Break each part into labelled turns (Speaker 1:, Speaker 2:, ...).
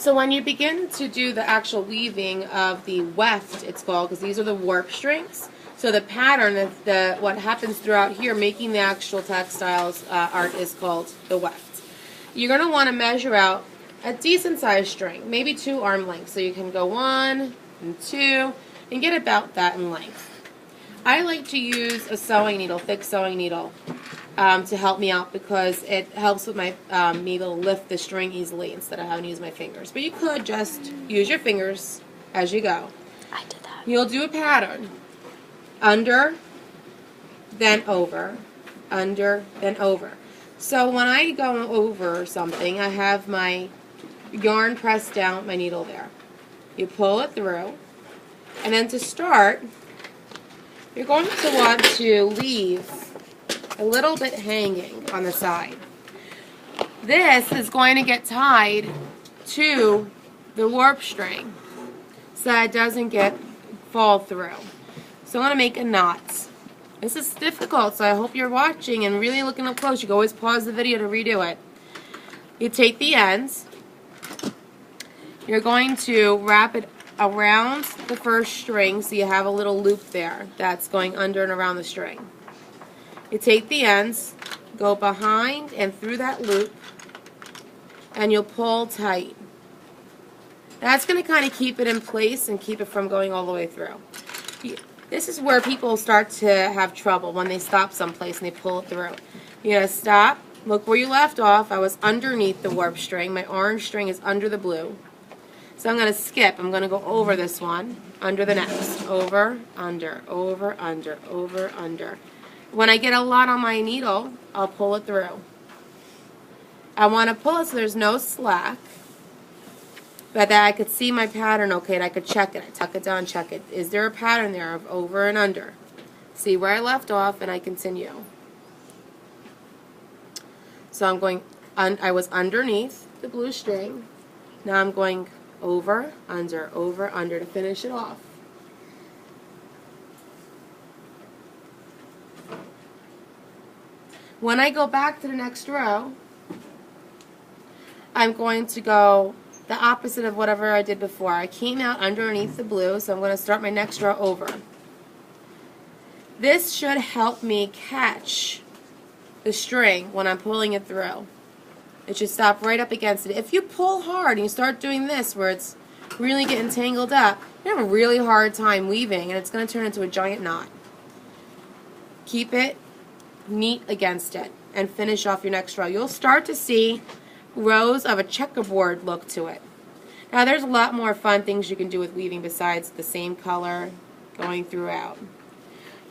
Speaker 1: So when you begin to do the actual weaving of the weft, it's called, because these are the warp strings. So the pattern, what happens throughout here, making the actual textiles art, is called the weft. You're going to want to measure out a decent sized string, maybe 2 arm lengths. So you can go 1 and 2 and get about that in length. I like to use a sewing needle, thick sewing needle, to help me out because it helps with my me able to lift the string easily instead of having to use my fingers. But you could just use your fingers as you go.
Speaker 2: I did that.
Speaker 1: You'll do a pattern. Under, then over, under, then over. So when I go over something, I have my yarn pressed down with my needle there. You pull it through, and then to start, you're going to want to leave a little bit hanging on the side. This is going to get tied to the warp string so that it doesn't fall through. So I'm going to make a knot. This is difficult, so I hope you're watching and really looking up close. You can always pause the video to redo it. You take the ends. You're going to wrap it around the first string so you have a little loop there that's going under and around the string. You take the ends, go behind and through that loop, and you'll pull tight. That's going to kind of keep it in place and keep it from going all the way through. This is where people start to have trouble when they stop someplace and they pull it through. You gotta stop, look where you left off. I was underneath the warp string. My orange string is under the blue. So I'm going to skip. I'm going to go over this one, under the next. Over, under, over, under, over, under. When I get a lot on my needle, I'll pull it through. I want to pull it so there's no slack, but that I could see my pattern okay and I could check it. I tuck it down, check it. Is there a pattern there of over and under? See where I left off and I continue. So I'm going, I was underneath the blue string. Now I'm going over, under to finish it off. When I go back to the next row, I'm going to go the opposite of whatever I did before. I came out underneath the blue, so I'm going to start my next row over. This should help me catch the string when I'm pulling it through. It should stop right up against it. If you pull hard and you start doing this where it's really getting tangled up, you have a really hard time weaving and it's going to turn into a giant knot. Keep it neat against it and finish off your next row. You'll start to see rows of a checkerboard look to it. Now there's a lot more fun things you can do with weaving besides the same color going throughout.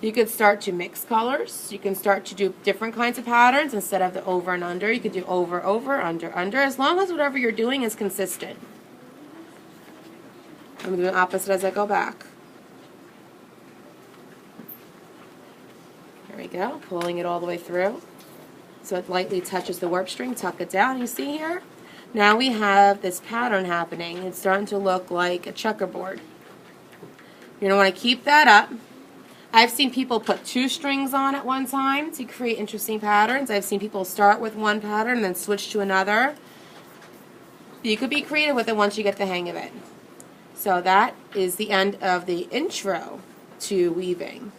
Speaker 1: You could start to mix colors. You can start to do different kinds of patterns instead of the over and under. You could do over, over, under, as long as whatever you're doing is consistent. I'm doing opposite as I go back. There we go, pulling it all the way through. So it lightly touches the warp string, tuck it down, you see here? Now we have this pattern happening. It's starting to look like a checkerboard. You're going to want to keep that up. I've seen people put 2 strings on at one time to create interesting patterns. I've seen people start with one pattern and then switch to another. You could be creative with it once you get the hang of it. So that is the end of the intro to weaving.